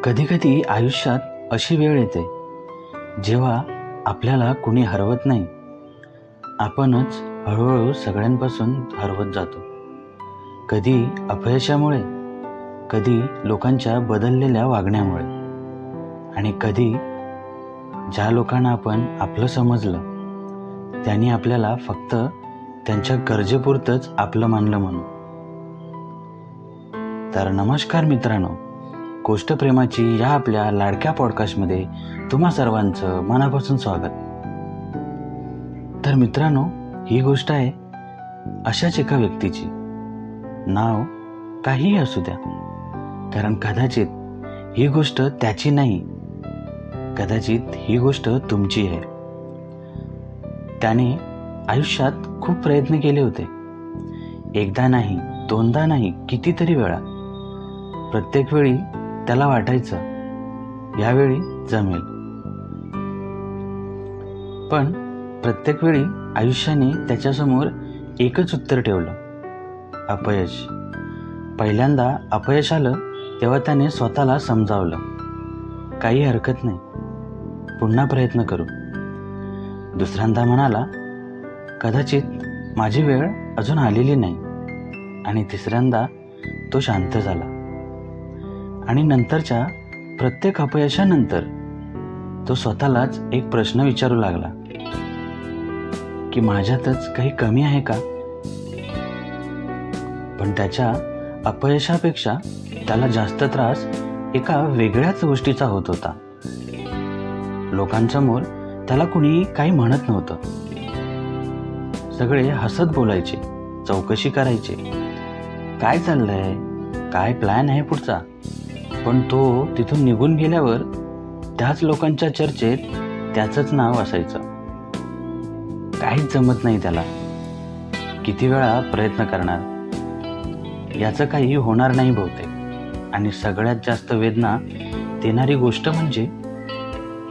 कधीकधी आयुष्यात अशी वेळ येते जेव्हा आपल्याला कुणी हरवत नाही, आपणच हळूहळू सगळ्यांपासून हरवत जातो. कधी अपयशामुळे, कधी लोकांच्या बदललेल्या वागण्यामुळे, आणि कधी ज्या लोकांना आपण आपलं समजलं त्यांनी आपल्याला फक्त त्यांच्या गरजेपुरतंच आपलं मानलं म्हणून. तर नमस्कार मित्रांनो, गोष्ट प्रेमाची या आपल्या लाडक्या पॉडकास्टमध्ये तुम्हा सर्वांचं मनापासून स्वागत. तर मित्रांनो, ही गोष्ट आहे अशाच एका व्यक्तीची. नाव काहीही असू द्या, कारण कदाचित ही गोष्ट त्याची नाही, कदाचित ही गोष्ट तुमची आहे. त्याने आयुष्यात खूप प्रयत्न केले होते, एकदा नाही, दोनदा नाही, कितीतरी वेळा. प्रत्येक वेळी त्याला वाटायचं यावेळी जमेल, पण प्रत्येक वेळी आयुष्याने त्याच्यासमोर एकच उत्तर ठेवलं: अपयश. पहिल्यांदा अपयश आलं तेव्हा त्याने स्वतःला समजावलं, काही हरकत नाही, पुन्हा प्रयत्न करू. दुसऱ्यांदा म्हणाला, कदाचित माझी वेळ अजून आलेली नाही. आणि तिसऱ्यांदा तो शांत झाला. आणि नंतरच्या प्रत्येक अपयशानंतर तो स्वतःलाच एक प्रश्न विचारू लागला की माझ्यातच काही कमी आहे का? पण त्याच्या अपयशापेक्षा त्याला जास्त त्रास एका वेगळ्याच गोष्टीचा होत होता. लोकांसमोर त्याला कुणी काही म्हणत नव्हतं. सगळे हसत बोलायचे, चौकशी करायचे, काय चाललंय, काय प्लॅन आहे पुढचा. पण तो तिथून निघून गेल्यावर त्याच लोकांच्या चर्चेत त्याचंच नाव असायचं. काहीच जमत नाही त्याला. किती वेळा प्रयत्न करणार, याचं काही होणार नाही बहुतेक. आणि सगळ्यात जास्त वेदना देणारी गोष्ट म्हणजे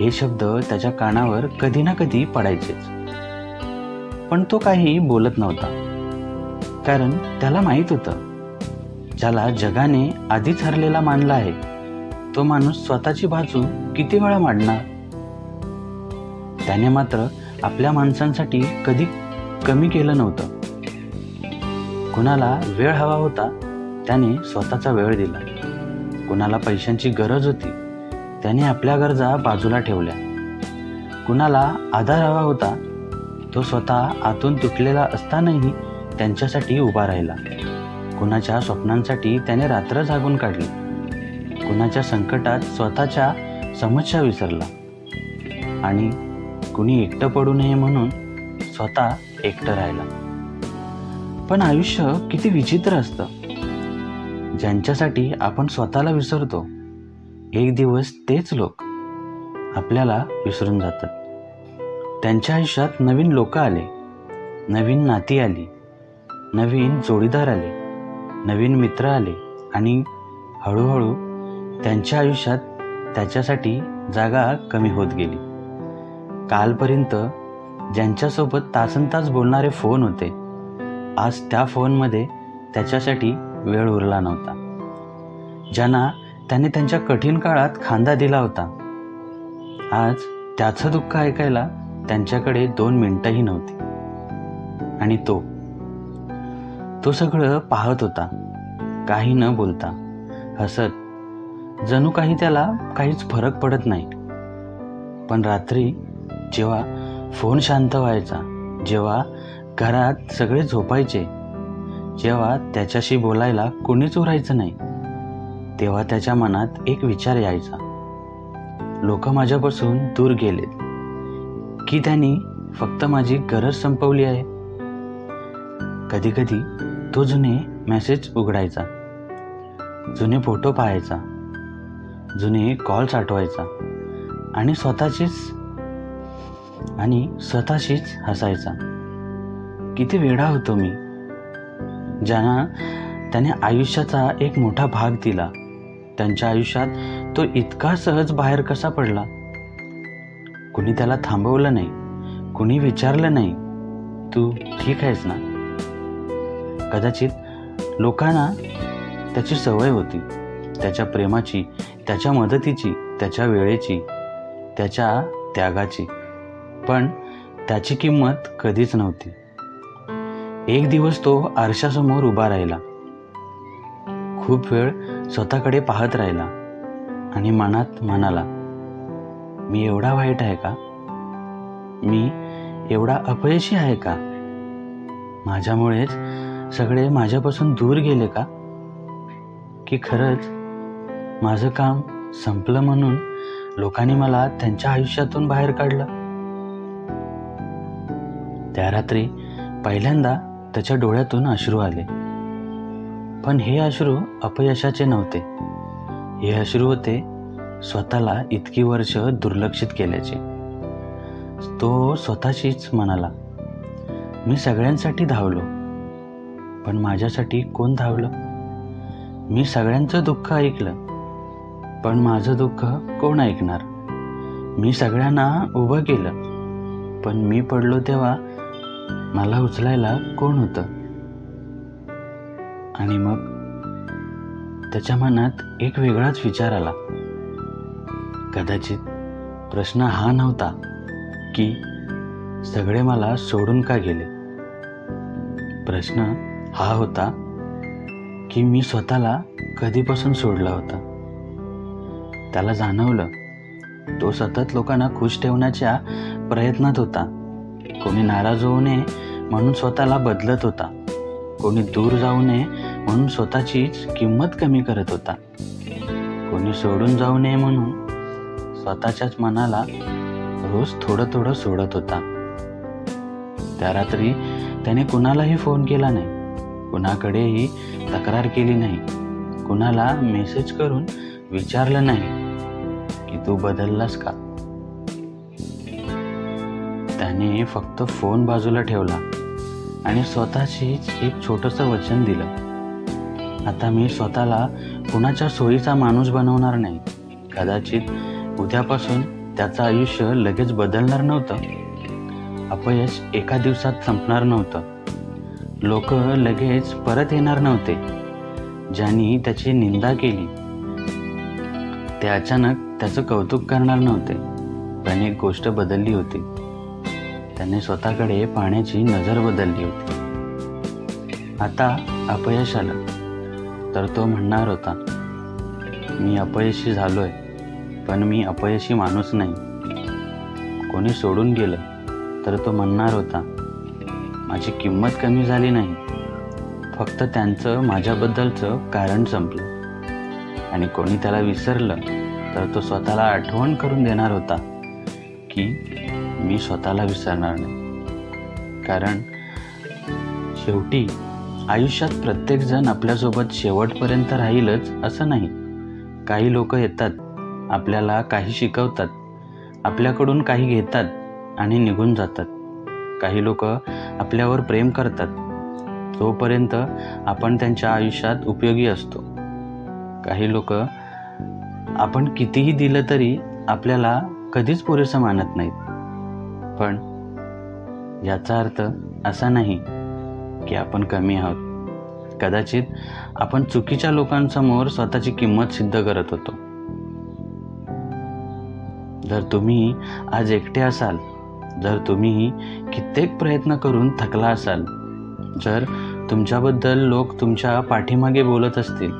हे शब्द त्याच्या कानावर कधी ना कधी पडायचेच. पण तो काही बोलत नव्हता, कारण त्याला माहीत होतं, ज्याला जगाने आधीच हरलेला मानला आहे तो माणूस स्वतःची बाजू किती वेळा मांडणार. त्याने मात्र आपल्या माणसांसाठी कधी कमी केलं नव्हतं. कुणाला वेळ हवा होता त्याने स्वतःचा वेळ दिला. कुणाला पैशांची गरज होती त्याने आपल्या गरजा बाजूला ठेवल्या. कुणाला आधार हवा होता तो स्वतः आतून तुटलेला असतानाही त्यांच्यासाठी उभा राहिला. कुणाच्या स्वप्नांसाठी त्याने रात्र जागून काढली. कुणाच्या संकटात स्वतःच्या समस्या विसरला. आणि कुणी एकटं पडू नये म्हणून स्वतः एकटं राहिला. पण आयुष्य किती विचित्र असतं. ज्यांच्यासाठी आपण स्वतःला विसरतो, एक दिवस तेच लोक आपल्याला विसरून जातात. त्यांच्या आयुष्यात नवीन लोक आले, नवीन नाती आली, नवीन जोडीदार आले, नवीन मित्र आले, आणि हळूहळू त्यांच्या आयुष्यात त्याच्यासाठी जागा कमी होत गेली. कालपर्यंत ज्यांच्यासोबत तासनतास बोलणारे फोन होते, आज त्या फोनमध्ये त्याच्यासाठी वेळ उरला नव्हता. ज्यांना त्याने त्यांच्या कठीण काळात खांदा दिला होता, आज त्याचं दुःख ऐकायला त्यांच्याकडे 2 मिनिटंही नव्हती. आणि तो सगळं पाहत होता, काही न बोलता, हसत, जणू काही त्याला काहीच फरक पडत नाही. पण रात्री जेव्हा फोन शांत व्हायचा, जेव्हा घरात सगळे झोपायचे, जेव्हा त्याच्याशी बोलायला कोणीच उरायचं नाही, तेव्हा त्याच्या मनात एक विचार यायचा: लोक माझ्यापासून दूर गेलेत की त्यांनी फक्त माझी गरज संपवली आहे? कधीकधी तो जुने मेसेज उघडायचा, जुने फोटो पाहायचा, जुने कॉल्स आठवायचा, आणि स्वतःशीच हसायचा. किती वेडा होतो मी, ज्यांना त्याने आयुष्याचा एक मोठा भाग दिला. त्यांच्या आयुष्यात तो इतका सहज बाहेर कसा पडला? कुणी त्याला थांबवलं नाही, कुणी विचारलं नाही, तू ठीक आहेस ना? कदाचित लोकांना त्याची सवय होती, त्याच्या प्रेमाची, त्याच्या मदतीची, त्याच्या वेळेची, त्याच्या त्यागाची. पण त्याची किंमत कधीच नव्हती. एक दिवस तो आरशासमोर उभा राहिला. खूप वेळ स्वतःकडे पाहत राहिला आणि मनात म्हणाला, मी एवढा वाईट आहे का? मी एवढा अपयशी आहे का? माझ्यामुळेच सगळे माझ्यापासून दूर गेले का? की खरंच माझं काम संपलं म्हणून लोकांनी मला त्यांच्या आयुष्यातून बाहेर काढलं? त्या रात्री पहिल्यांदा त्याच्या डोळ्यातून अश्रू आले. पण हे अश्रू अपयशाचे नव्हते. हे अश्रू होते स्वतःला इतकी वर्ष दुर्लक्षित केल्याचे. तो स्वतःशीच म्हणाला, मी सगळ्यांसाठी धावलो, पण माझ्यासाठी कोण धावलं? मी सगळ्यांचं दुःख ऐकलं, पण माझं दुःख कोण ऐकणार? मी सगळ्यांना उभं केलं, पण मी पडलो तेव्हा मला उचलायला कोण होतं? आणि मग त्याच्या मनात एक वेगळाच विचार आला. कदाचित प्रश्न हा नव्हता की सगळे मला सोडून का गेले. प्रश्न हा होता की मी स्वतःला कधीपासून सोडला होता. त्याला जाणवलं तो सतत लोकांना खुश ठेवण्याच्या प्रयत्नात होता. कोणी नाराज होऊ नये म्हणून स्वतःला बदलत होता. कोणी दूर जाऊ नये म्हणून स्वतःचीच किंमत कमी करत होता. कोणी सोडून जाऊ नये म्हणून स्वतःच्याच मनाला रोज थोडं थोडं सोडत होता. त्या रात्री त्याने कुणालाही फोन केला नाही, कुणाकडेही तक्रार केली नाही, कुणाला मेसेज करून विचारलं नाही की तू बदललास का. त्याने फक्त फोन बाजूला ठेवला आणि स्वतःशीच एक छोटंसं वचन दिलं, आता मी स्वतःला कुणाच्या सोयीचा माणूस बनवणार नाही. कदाचित उद्यापासून त्याचं आयुष्य लगेच बदलणार नव्हतं. अपयश एका दिवसात संपणार नव्हतं. लोक लगेच परत येणार नव्हते. ज्यांनी त्याची निंदा केली ते अचानक त्याचं कौतुक करणार नव्हते. पण एक गोष्ट बदलली होती, त्याने स्वतःकडे पाहण्याची नजर बदलली होती. आता अपयश आलं तर तो म्हणणार होता, मी अपयशी झालोय, पण मी अपयशी माणूस नाही. कोणी सोडून गेलं तर तो म्हणणार होता, माझी किंमत कमी झाली नाही, फक्त त्यांचं माझ्याबद्दलचं कारण संपलं. आणि कोणी त्याला विसरलं तर तो स्वतःला आठवण करून देणार होता की मी स्वतःला विसरणार नाही. कारण शेवटी आयुष्यात प्रत्येकजण आपल्यासोबत शेवटपर्यंत राहीलच असं नाही. काही लोक येतात, आपल्याला काही शिकवतात, आपल्याकडून काही घेतात आणि निघून जातात. काही लोक आपल्यावर प्रेम करतात जोपर्यंत आपण त्यांच्या आयुष्यात उपयोगी असतो. काही लोक आपण कितीही दिलं तरी आपल्याला कधीच पुरेसं मानत नाहीत. पण याचा अर्थ असा नाही की आपण कमी आहोत. कदाचित आपण चुकीच्या लोकांसमोर स्वतःची किंमत सिद्ध करत होतो. जर तुम्ही आज एकटे असाल, जर तुम्ही कित्येक प्रयत्न करून थकला असाल, जर तुमच्याबद्दल लोक तुमच्या पाठीमागे बोलत असतील,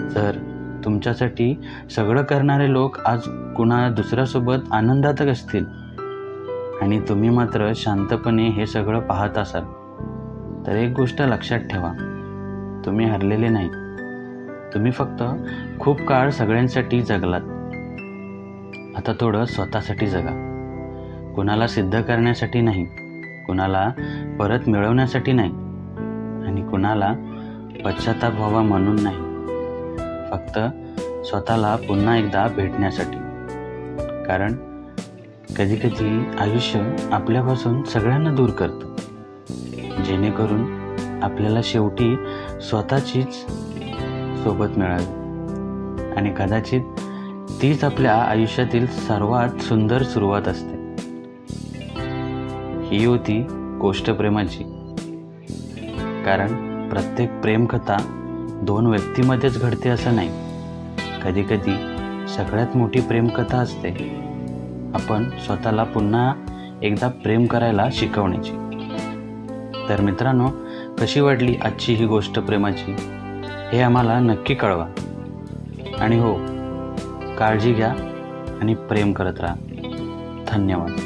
जर तुमच्यासाठी सगळं करणारे लोक आज कुणा दुसऱ्यासोबत आनंदात असतील आणि तुम्ही मात्र शांतपणे हे सगळं पाहत असाल, तर एक गोष्ट लक्षात ठेवा, तुम्ही हरलेले नाही. तुम्ही फक्त खूप काळ सगळ्यांसाठी जगलात. आता थोडं स्वतःसाठी जगा. कुणाला सिद्ध करण्यासाठी नाही, कुणाला परत मिळवण्यासाठी नाही आणि कुणाला पश्चाताप व्हावा म्हणून नाही. फक्त स्वतःला पुन्हा एकदा भेटण्यासाठी. कारण कधीकधी आयुष्य आपल्यापासून सगळ्यांना दूर करतं, जेणेकरून आपल्याला शेवटी स्वतःचीच सोबत मिळावी. आणि कदाचित तीच आपल्या आयुष्यातील सर्वात सुंदर सुरुवात असते. ही होती गोष्ट प्रेमाची. कारण प्रत्येक प्रेमकथा दोन व्यक्तीमध्येच घडते असं नाही, कधीकधी सगळ्यात मोठी प्रेमकथा असते आपण स्वतःला पुन्हा एकदा प्रेम करायला शिकवण्याची. तर मित्रांनो, कशी वाटली आजची ही गोष्ट प्रेमाची हे आम्हाला नक्की कळवा. आणि हो, काळजी घ्या आणि प्रेम करत राहा. धन्यवाद.